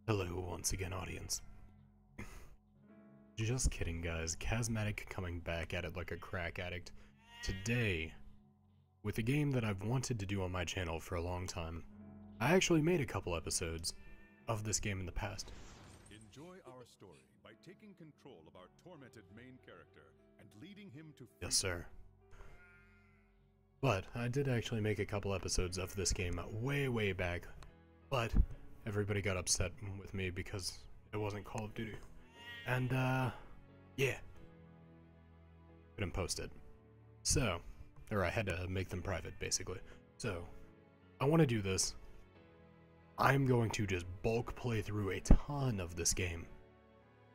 Hello once again, audience. Just kidding, guys. Kazmatic coming back at it like a crack addict. Today, with a game that I've wanted to do on my channel for a long time. I actually made a couple episodes of this game in the past. Enjoy our story by taking control of our tormented main character and leading him to freedom. Yes, sir. But I did actually make a couple episodes of this game way back. But everybody got upset with me because it wasn't Call of Duty. And, yeah. Couldn't post it. So, or I had to make them private, basically. So, I want to do this. I'm going to just bulk play through a ton of this game.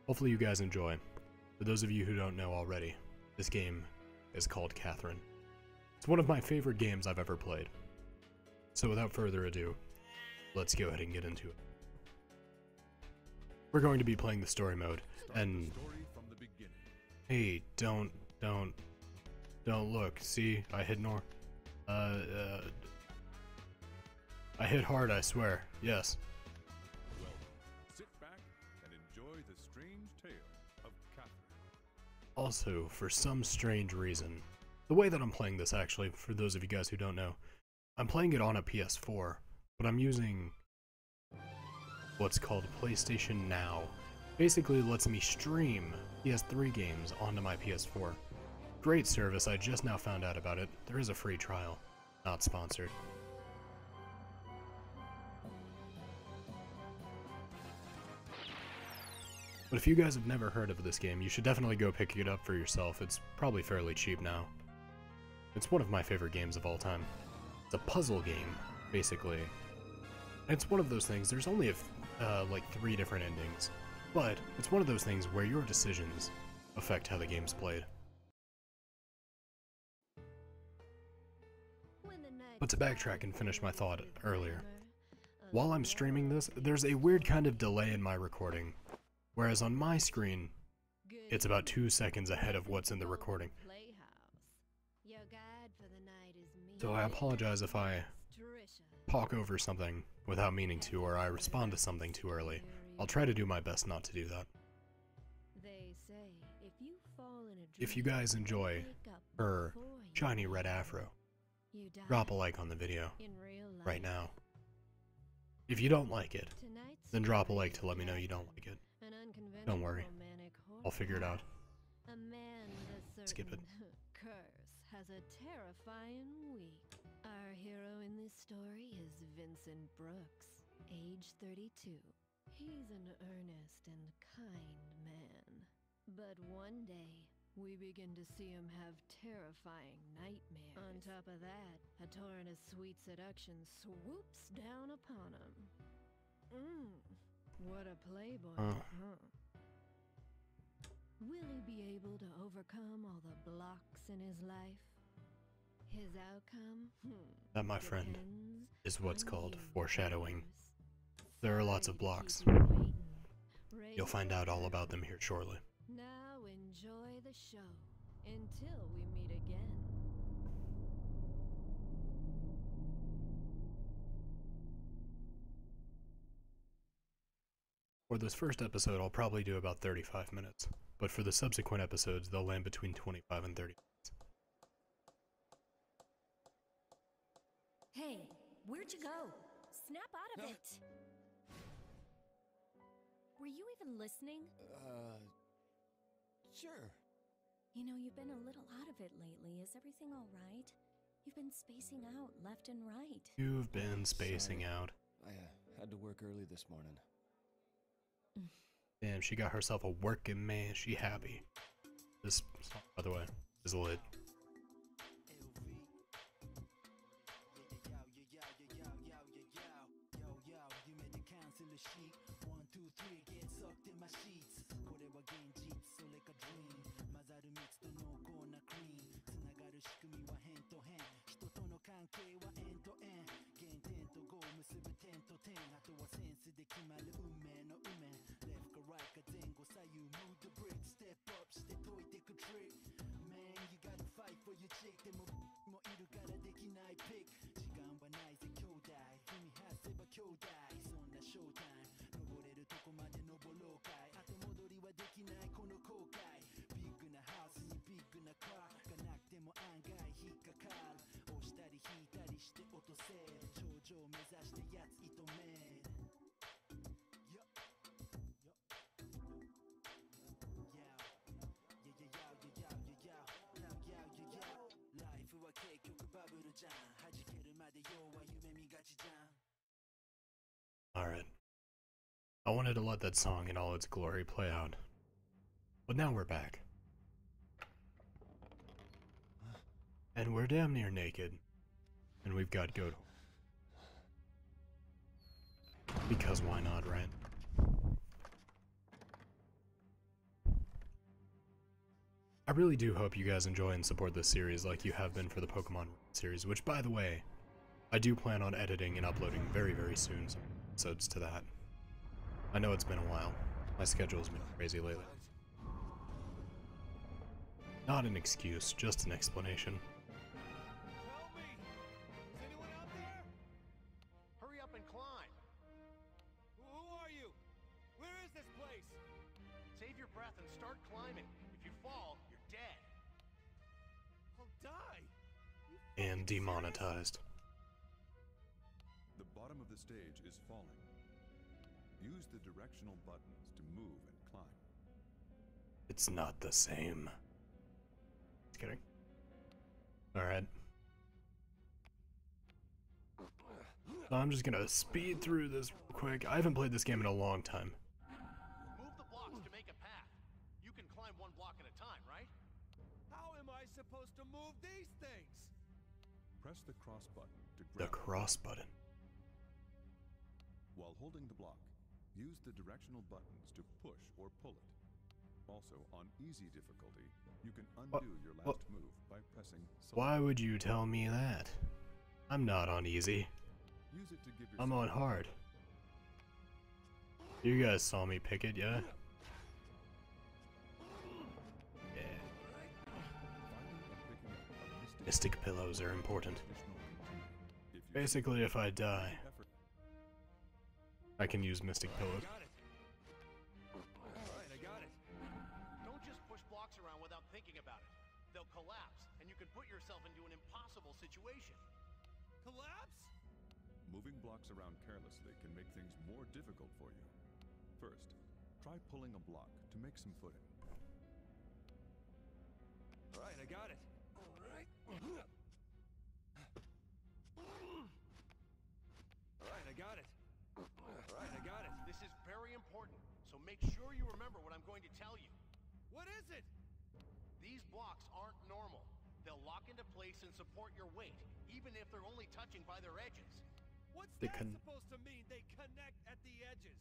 Hopefully you guys enjoy. For those of you who don't know already, this game is called Catherine. It's one of my favorite games I've ever played. So without further ado, let's go ahead and get into it. We're going to be playing the story mode, and hey, don't look. See, I hit nor. I hit hard, I swear. Yes. Well, sit back and enjoy the strange tale of Catherine. Also, for some strange reason, the way that I'm playing this, actually, for those of you guys who don't know, I'm playing it on a PS4, but I'm using what's called PlayStation Now. Basically lets me stream PS3 games onto my PS4. Great service, I just now found out about it. There is a free trial, not sponsored. But if you guys have never heard of this game, you should definitely go pick it up for yourself. It's probably fairly cheap now. It's one of my favorite games of all time. It's a puzzle game, basically. And it's one of those things, there's only like 3 different endings, but it's one of those things where your decisions affect how the game's played. But to backtrack and finish my thought earlier, while I'm streaming this, there's a weird kind of delay in my recording, whereas on my screen, it's about 2 seconds ahead of what's in the recording. So I apologize if I talk over something without meaning to, or I respond to something too early. I'll try to do my best not to do that. If you guys enjoy her shiny red afro, drop a like on the video right now. If you don't like it, then drop a like to let me know you don't like it. Don't worry, I'll figure it out. Skip it. Curse has a terrifying week. Our hero in this story is Vincent Brooks, age 32. He's an earnest and kind man. But one day, we begin to see him have terrifying nightmares. On top of that, a torrent of sweet seduction swoops down upon him. What a playboy, huh? Will he be able to overcome all the blocks in his life? His outcome? That, my friend, is what's called foreshadowing. There are lots of blocks. You'll find out all about them here shortly. Now enjoy the show until we meet again. For this first episode, I'll probably do about 35 minutes, but for the subsequent episodes, they'll land between 25 and 30 minutes. Hey, where'd you go? Snap out of it! Were you even listening? Sure. You know, you've been a little out of it lately. Is everything alright? You've been spacing out left and right. You've been spacing out. I had to work early this morning. Damn, she got herself a working man. She happy. This song, by the way, is lit. Alright. I wanted to let that song in all its glory play out. But now we're back. And we're damn near naked. And we've got goat. Because why not, right? I really do hope you guys enjoy and support this series like you have been for the Pokemon series, which, by the way, I do plan on editing and uploading very, very soon some episodes to that. I know it's been a while. My schedule's been crazy lately. Not an excuse, just an explanation. Help me! Is anyone out there? Hurry up and climb! Who are you? Where is this place? Save your breath and start climbing. If you fall, you're dead. I'll die! And demonetized. The bottom of the stage is falling. Use the directional buttons to move and climb. It's not the same. Just kidding. Alright. So I'm just gonna speed through this real quick. I haven't played this game in a long time. Move the blocks to make a path. You can climb one block at a time, right? How am I supposed to move these things? Press the cross button to The grab. cross button. While holding the block, use the directional buttons to push or pull it. Also, on easy difficulty, you can undo your last move by pressing select. Why would you tell me that? I'm not on easy. Use it to give I'm yourself on hard. You guys saw me pick it, yeah? Yeah. Mystic pillows are important. Basically, if I die, I can use mystic pillows. Got it. Alright, I got it. Don't just push blocks around without thinking about it. They'll collapse, and you can put yourself into an impossible situation. Collapse? Moving blocks around carelessly can make things more difficult for you. First, try pulling a block to make some footing. Alright, I got it. Alright. Alright, I got it. Alright, I got it. This is very important, so make sure you remember what I'm going to tell you. What is it? These blocks aren't normal. They'll lock into place and support your weight, even if they're only touching by their edges. What's They that can- supposed to mean, they connect at the edges?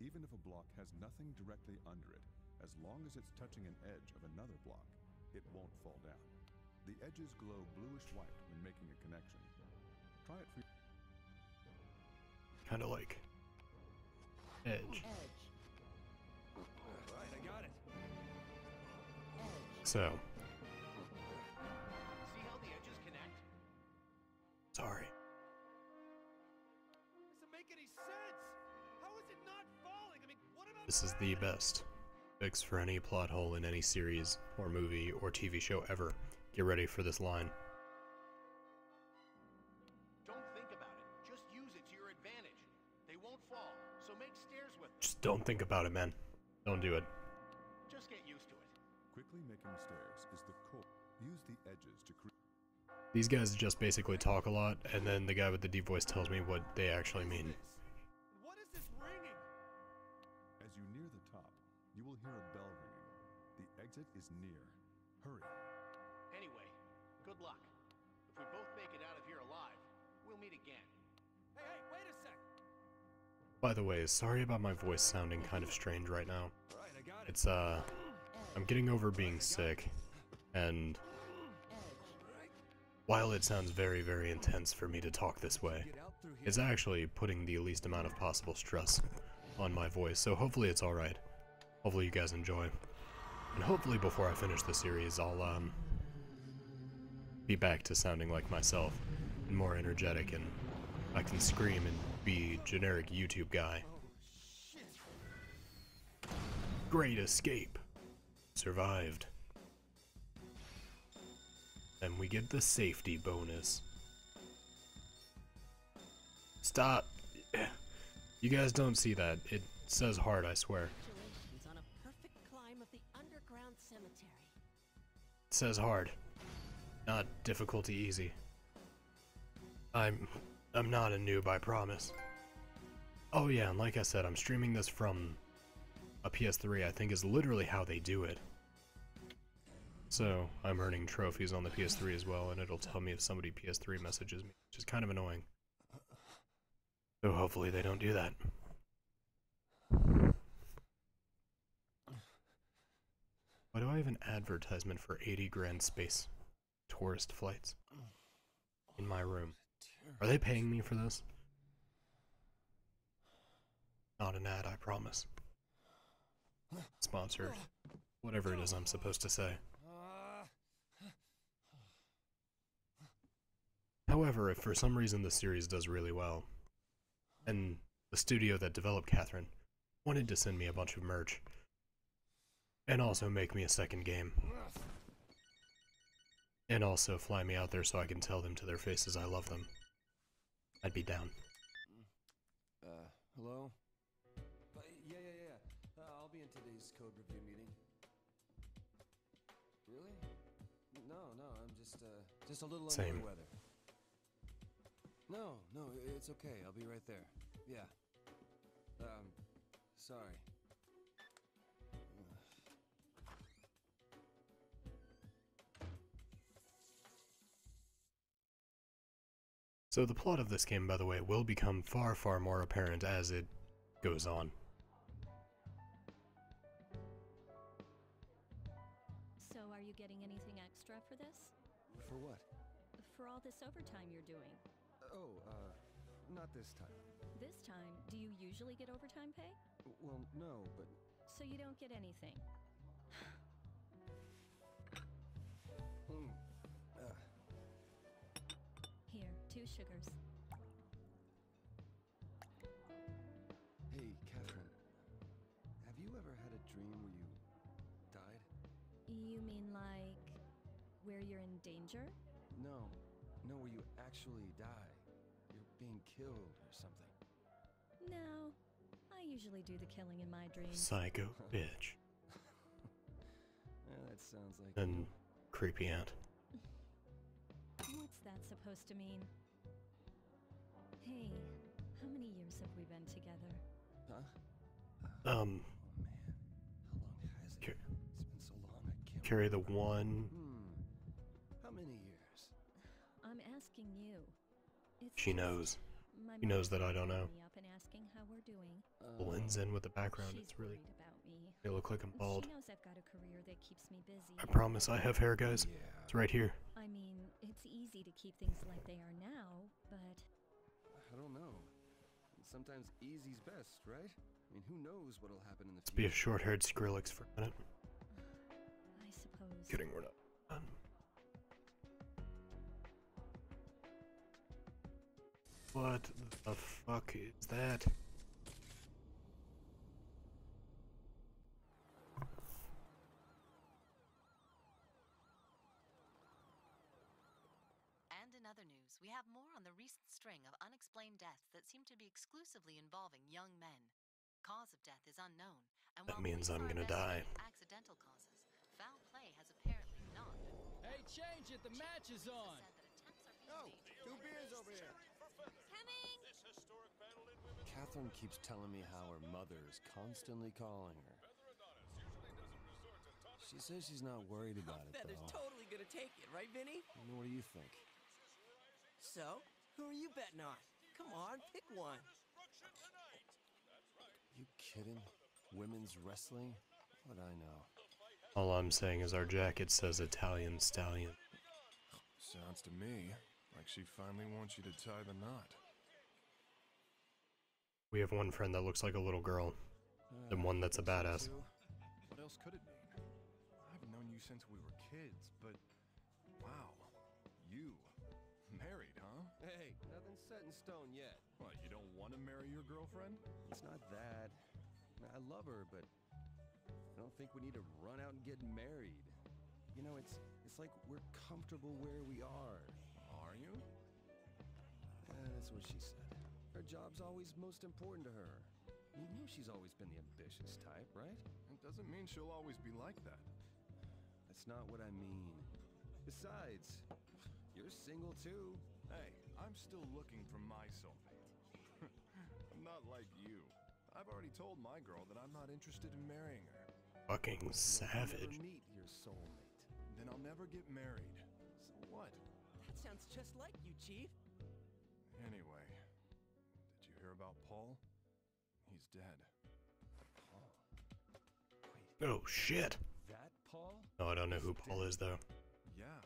Even if a block has nothing directly under it, as long as it's touching an edge of another block, it won't fall down. The edges glow bluish-white when making a connection. Try it for Kind of like edge. Alright, I got it. So, See how the edges connect? sorry. Doesn't make any sense. How is it not falling? I mean, what about This is the best fix for any plot hole in any series or movie or TV show ever. Get ready for this line. Don't think about it. Just use it to your advantage. They won't fall, so make stairs with them. Just don't think about it, man. Don't do it. Just get used to it. quickly making stairs is the core. Use the edges to create. These guys just basically talk a lot, and then the guy with the deep voice tells me what they actually mean. What is this ringing? As you near the top, you will hear a bell ringing. The exit is near. Hurry. Anyway, good luck. If we both make it out of here alive, we'll meet again. Hey, wait a sec. By the way, sorry about my voice sounding kind of strange right now. Alright, I got it. It's, I'm getting over being sick, and while it sounds very, very intense for me to talk this way, it's actually putting the least amount of possible stress on my voice, so hopefully it's alright. Hopefully you guys enjoy. And hopefully before I finish the series, I'll, be back to sounding like myself, and more energetic, and I can scream and be generic YouTube guy. Great escape. Survived. And we get the safety bonus. Stop. You guys don't see that. It says hard, I swear. Congratulations on a perfect climb of the underground cemetery. It says hard. Not difficulty easy. I'm not a noob, I promise. Oh yeah, and like I said, I'm streaming this from a PS3, I think is literally how they do it. So, I'm earning trophies on the PS3 as well, and it'll tell me if somebody PS3 messages me, which is kind of annoying. So hopefully they don't do that. Why do I have an advertisement for 80 grand space tourist flights in my room? Are they paying me for this? Not an ad, I promise. Sponsored. Whatever it is I'm supposed to say. However, if for some reason the series does really well, and the studio that developed Catherine wanted to send me a bunch of merch, and also make me a second game, and also fly me out there so I can tell them to their faces I love them, I'd be down. Hello? Yeah. I'll be in today's code review meeting. Really? No, I'm just a little under the weather. No, it's okay. I'll be right there. Yeah. Sorry. So the plot of this game, by the way, will become far, far more apparent as it goes on. So, are you getting anything extra for this? For what? For all this overtime you're doing? Oh, not this time. This time, do you usually get overtime pay? Well, no, but... So you don't get anything. Here, 2 sugars. Hey, Catherine. Have you ever had a dream where you died? You mean like where you're in danger? No, where you actually die. You're being killed or something. No, I usually do the killing in my dreams. Psycho bitch. Yeah, that sounds like... And creepy aunt. What's that supposed to mean? Hey, how many years have we been together? Huh? Oh man. How long has it? It's been so long, I can't... Carry the one. How many years? I'm asking you. She knows. My She knows mother's that I don't know. calling me up and asking how we're doing. Blends in with the background. She's It's really... worried about me. They look like I'm bald. She knows I've got a career that keeps me busy. I promise I have hair, guys. Yeah. It's right here. I mean, it's easy to keep things like they are now, but... I don't know. Sometimes easy's best, right? I mean, who knows what'll happen in the Be a future? short-haired Skrillex for a minute. I suppose... Kidding, we're not done. What the fuck is that? And in other news, we have more on the recent string of unexplained deaths that seem to be exclusively involving young men. Cause of death is unknown, and That while means police I'm are gonna die. investigating accidental causes, foul play has apparently not been ruled Hey, out. change it! The match is on! Said that attempts are being made to 2 beers over here. Coming! Catherine keeps telling me how her mother is constantly calling her. She says she's not worried about it, Feather's though. totally gonna take it, right, Vinny? What do you think? So, who are you betting on? Come on, pick one. You kidding? Women's wrestling? What I know. All I'm saying is our jacket says Italian Stallion. Sounds to me like she finally wants you to tie the knot. We have one friend that looks like a little girl, and one that's a badass. What else could it mean? I've known you since we were kids, but wow, you married, huh? Hey, nothing's set in stone yet. What, you don't want to marry your girlfriend? It's not that. I love her, but I don't think we need to run out and get married. You know, it's like we're comfortable where we are. Are you? That's what she said. Her job's always most important to her. You know she's always been the ambitious type, right? It doesn't mean she'll always be like that. That's not what I mean. Besides, you're single too. Hey, I'm still looking for my soulmate. I'm not like you. I've already told my girl that I'm not interested in marrying her. Fucking If you savage. never meet your soulmate, then I'll never get married. So what? That sounds just like you, Chief. Anyway, did you hear about Paul? He's dead. Paul. Oh shit. That Paul? No, I don't know who Paul is though. Yeah,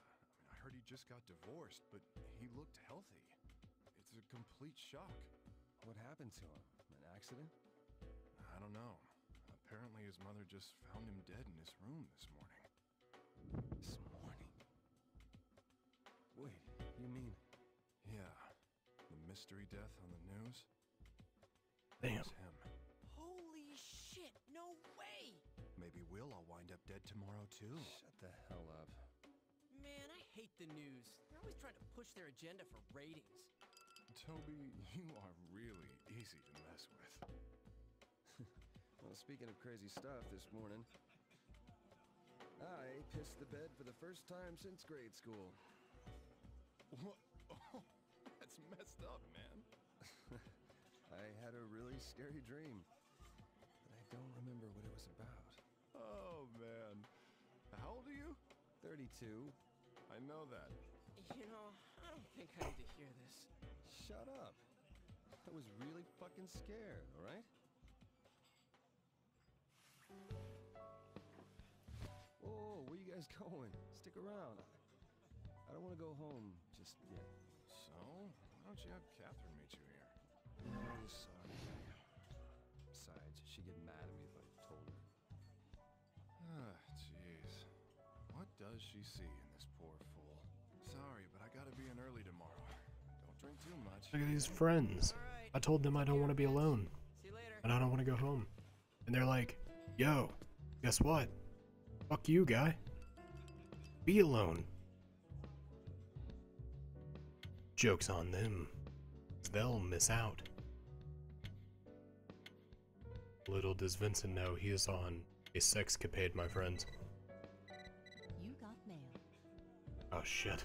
I heard he just got divorced, but he looked healthy. It's a complete shock. What happened to him? An accident? I don't know. Apparently his mother just found him dead in his room this morning. This morning? Wait, you mean... Yeah, the mystery death on the news? Damn. It was him. Holy shit, no way! Maybe we'll all wind up dead tomorrow too. Shut the hell up. Man, I hate the news. They're always trying to push their agenda for ratings. Toby, you are really easy to mess with. Well, speaking of crazy stuff this morning, I pissed the bed for the first time since grade school. What? Oh, that's messed up, man. I had a really scary dream, but I don't remember what it was about. Oh, man. How old are you? 32. I know that. You know, I don't think I need to hear this. Shut up. I was really fucking scared, all right? Oh, where you guys going? Stick around. I don't want to go home just yet. So, why don't you have Catherine meet you here? I'm sorry. Besides, she'd get mad at me if I told her. Ah, jeez. What does she see in this poor fool? Sorry, but I gotta be in early tomorrow. Don't drink too much. Look at these friends. All right. I told them I don't want to be alone. See you later. And I don't want to go home. And they're like, yo, guess what? Fuck you, guy. Be alone. Joke's on them. They'll miss out. Little does Vincent know he is on a sexcapade, my friends. You got mail. Oh shit.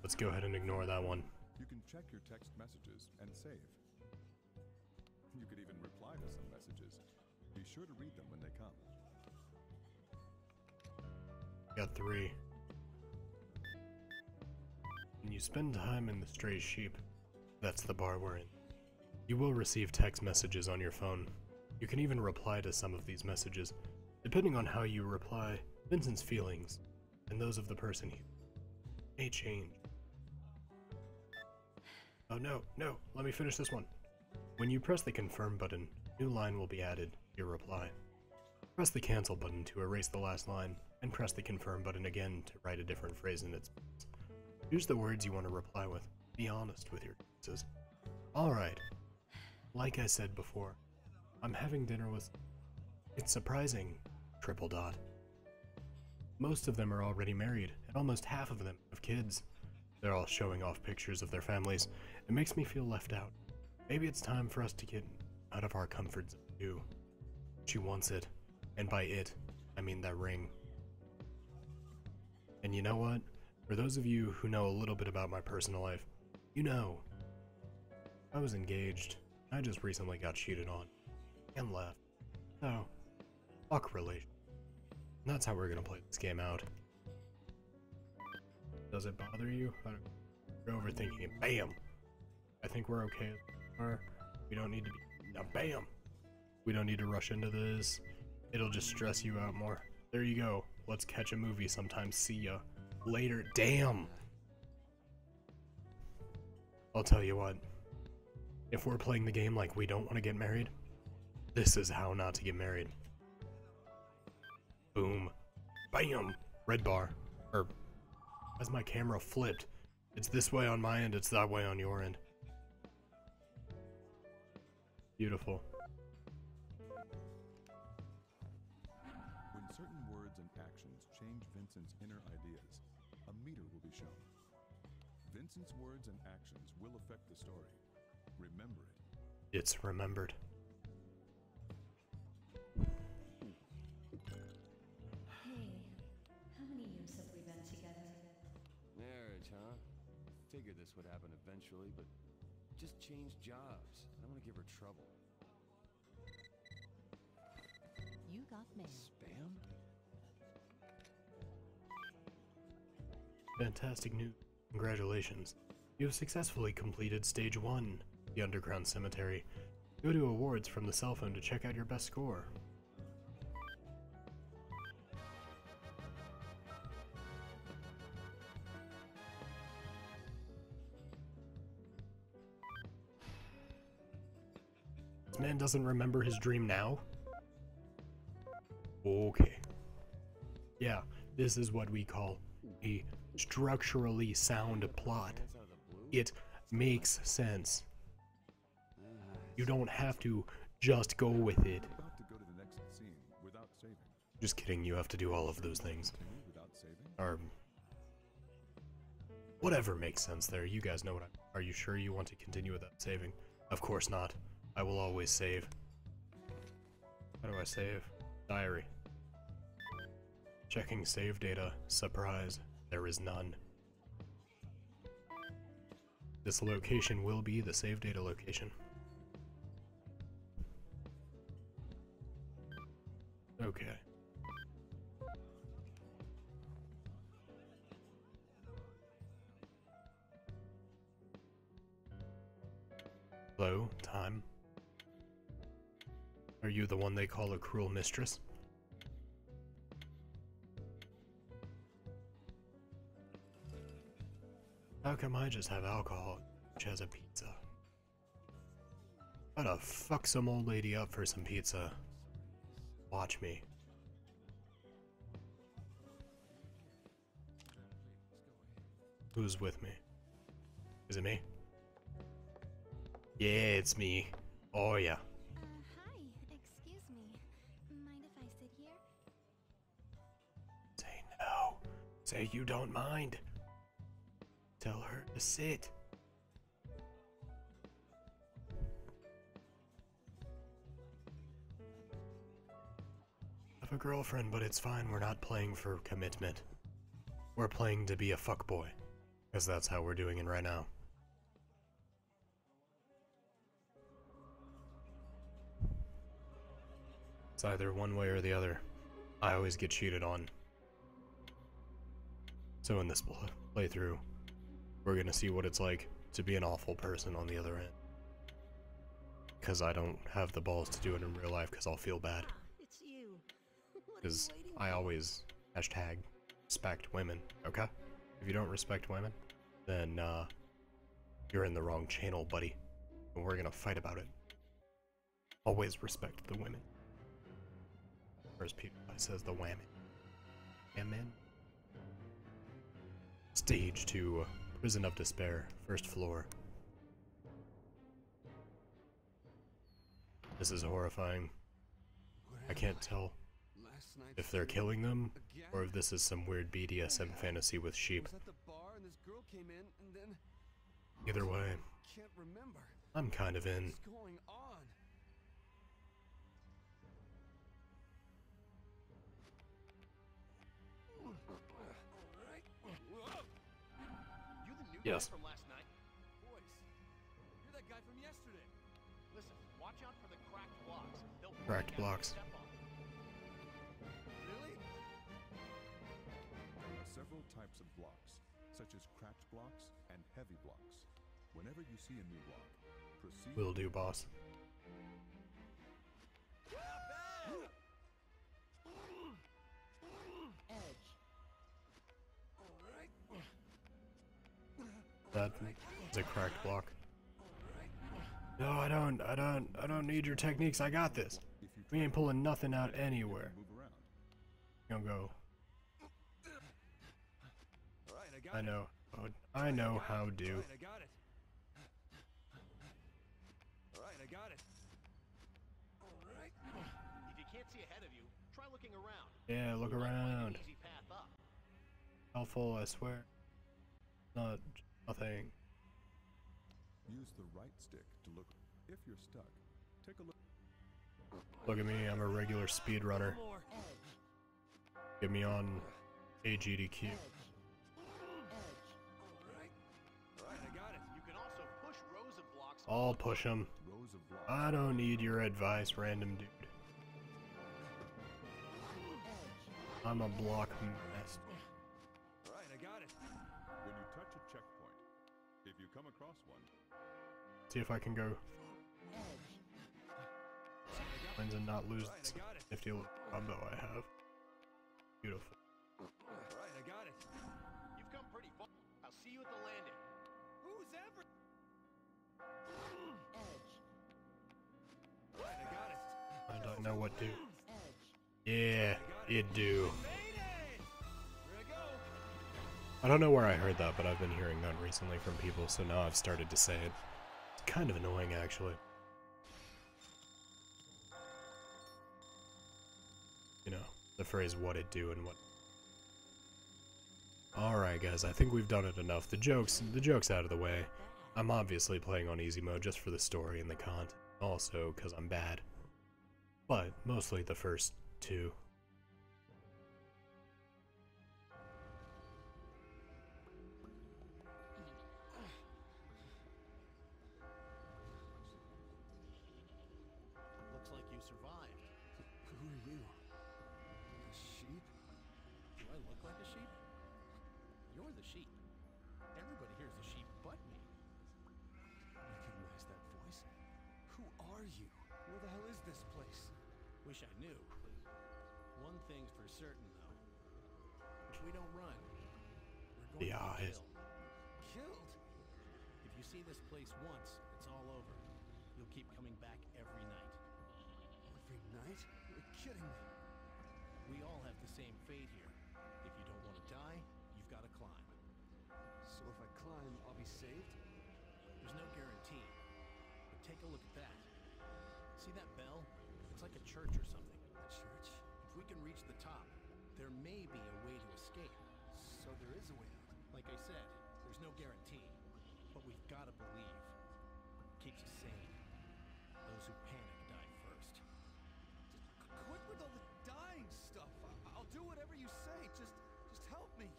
Let's go ahead and ignore that one. You can check your text messages and save. You could even reply to some messages. Be sure to read them when they come. Got 3. When you spend time in the Stray Sheep, that's the bar we're in, you will receive text messages on your phone. You can even reply to some of these messages. Depending on how you reply, Vincent's feelings and those of the person he may change. Oh no, let me finish this one. When you press the confirm button, a new line will be added to your reply. Press the cancel button to erase the last line, and press the confirm button again to write a different phrase in its place. Choose the words you want to reply with. Be honest with your choices. Alright. Like I said before, I'm having dinner with... It's surprising. ... Most of them are already married, and almost half of them have kids. They're all showing off pictures of their families. It makes me feel left out. Maybe it's time for us to get out of our comfort zone too. She wants it. And by it, I mean that ring. And you know what? For those of you who know a little bit about my personal life, you know. I was engaged. I just recently got cheated on. And left. So, fuck relation. And that's how we're gonna play this game out. Does it bother you? You're overthinking it. Bam! I think we're okay. Or we don't need to be... Now, bam! We don't need to rush into this. It'll just stress you out more. There you go. Let's catch a movie sometime. See ya. Later. Damn! I'll tell you what. If we're playing the game like we don't want to get married, this is how not to get married. Boom. Bam! Red bar. Or, as my camera flipped, it's this way on my end, it's that way on your end. Beautiful. When certain words and actions change Vincent's inner ideas, a meter will be shown. Vincent's words and actions will affect the story. Remember it. It's remembered. Hey, how many years have we been together? Marriage, huh? Figured figured this would happen eventually, but just change jobs. I don't want to give her trouble. You got mail. Spam? Fantastic news. Congratulations. You have successfully completed Stage 1, the Underground Cemetery. Go to Awards from the cell phone to check out your best score. This man doesn't remember his dream now? Okay. Yeah, this is what we call a structurally sound plot. It makes sense. You don't have to just go with it. About to go to the next scene without saving. Just kidding, you have to do all of those things. Continue without saving? Or whatever makes sense there. You guys know what Are you sure you want to continue without saving? Of course not. I will always save. How do I save? Diary. Checking save data. Surprise. There is none. This location will be the save data location. Okay. Hello, time. Are you the one they call a cruel mistress? How come I just have alcohol, which has a pizza? Gotta fuck some old lady up for some pizza. Watch me. Who's with me? Is it me? Yeah, it's me. Oh yeah. Hi, excuse me. Mind if I sit here? Say no. Say you don't mind. Tell her to sit. I have a girlfriend, but it's fine. We're not playing for commitment. We're playing to be a fuckboy. Because that's how we're doing it right now. It's either one way or the other. I always get cheated on. So in this playthrough, we're gonna see what it's like to be an awful person on the other end. Because I don't have the balls to do it in real life because I'll feel bad. It's you. Because I always hashtag respect women, okay? If you don't respect women, then you're in the wrong channel, buddy. And we're gonna fight about it. Always respect the women. First PewDiePie says the whammy. Whammin? Stage 2, Prison of Despair, first floor. This is horrifying. I can't tell if they're killing them, or if this is some weird BDSM fantasy with sheep. I was at the bar and this girl came in and then Either way, can't remember. I'm kind of in. What's going on? You the new Yes. guy from last night? Voice. You're that guy from yesterday. Listen, watch out for the cracked blocks. They'll break Cracked after you blocks. step on them. Really? There are several types of blocks, such as cracked blocks and heavy blocks. Whenever you see a new block, proceed. Will do, boss. Edge. That is a cracked block. No, I don't need your techniques. I got this. If you We ain't pulling nothing out anywhere. move around, Gonna go. All right, I got I it. know. Oh, I know how to. All right, I got it. All right, I got it. All right. If you can't see ahead of you, try looking around. Yeah, look You might find an around. easy path up. Helpful, I swear. Not nothing. use the right stick to look. If you're stuck, take a look. Look at me, I'm a regular speedrunner. More. Get me on AGDQ. All right. All right, I I'll push him. Rows of blocks. I don't need your advice, random dude. I'm a block mess. Alright, I got it. When you touch a checkpoint, if you come across one, See if I can go lines and not lose Alright, I got it. nifty little combo I have. Beautiful. Alright, I got it. You've come pretty far. I'll see you at the landing. Who's ever? Alright, I got it. I don't know what to. Yeah, it do. Made it! Here I go. I don't know where I heard that, but I've been hearing that recently from people, so now I've started to say it. It's kind of annoying, actually. You know, the phrase what it do and what. Alright guys, I think we've done it enough. The joke's out of the way. I'm obviously playing on easy mode just for the story and the content. Also, because I'm bad. But, mostly the first two. Looks like you survived. Who are you? A sheep? Do I look like a sheep? You're the sheep. Everybody here's a sheep but me. Recognize that voice? Who are you? Where the hell is this place? Wish I knew. One thing's for certain, though. If we don't run, we're going The to be eyes. killed. Killed? If you see this place once, it's all over. You'll keep coming back every night. Every night? You're kidding me. We all have the same fate here. If you don't want to die, you've got to climb. So if I climb, I'll be saved? There's no guarantee. But take a look at that. See that bell? It's like a church or something. A church? If we can reach the top, there may be a way to escape. So there is a way out. Like I said, there's no guarantee. But we've got to believe. Keeps us sane. Those who panic die first. Quit with all the dying stuff. I'll do whatever you say. Just help me.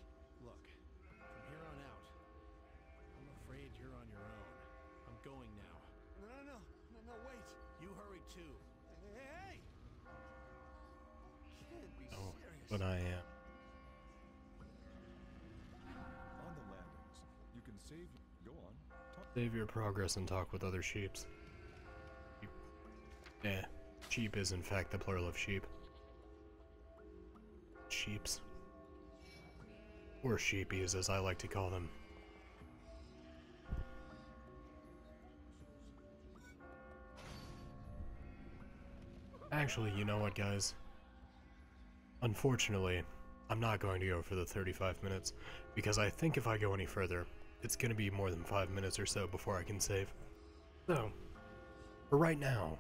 Look, from here on out, I'm afraid you're on your own. I'm going now. No, wait. You hurry too. Hey! Can't be Oh, serious. but I am. on the landings, you can save. Go on. Talk. Save your progress and talk with other sheeps. Yeah, sheep is in fact the plural of sheep. Sheeps. Or sheepies, as I like to call them. Actually, you know what, guys? Unfortunately, I'm not going to go for the 35 minutes, because I think if I go any further, it's going to be more than 5 minutes or so before I can save. So, for right now,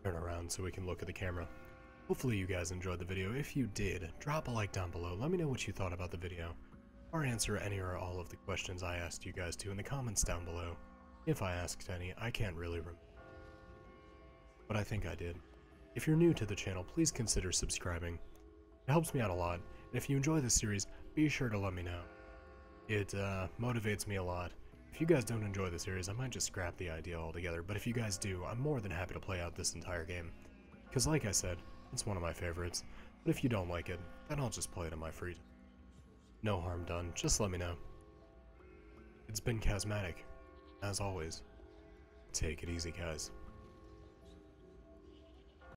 turn around so we can look at the camera. Hopefully you guys enjoyed the video. If you did, drop a like down below. Let me know what you thought about the video, or answer any or all of the questions I asked you guys to in the comments down below. If I asked any, I can't really remember, but I think I did. If you're new to the channel, please consider subscribing. It helps me out a lot, and if you enjoy this series, be sure to let me know. It motivates me a lot. If you guys don't enjoy the series, I might just scrap the idea altogether, but if you guys do, I'm more than happy to play out this entire game. Because like I said, it's one of my favorites, but if you don't like it, then I'll just play it in my free time. No harm done, just let me know. It's been Chasmatic. As always, take it easy, guys.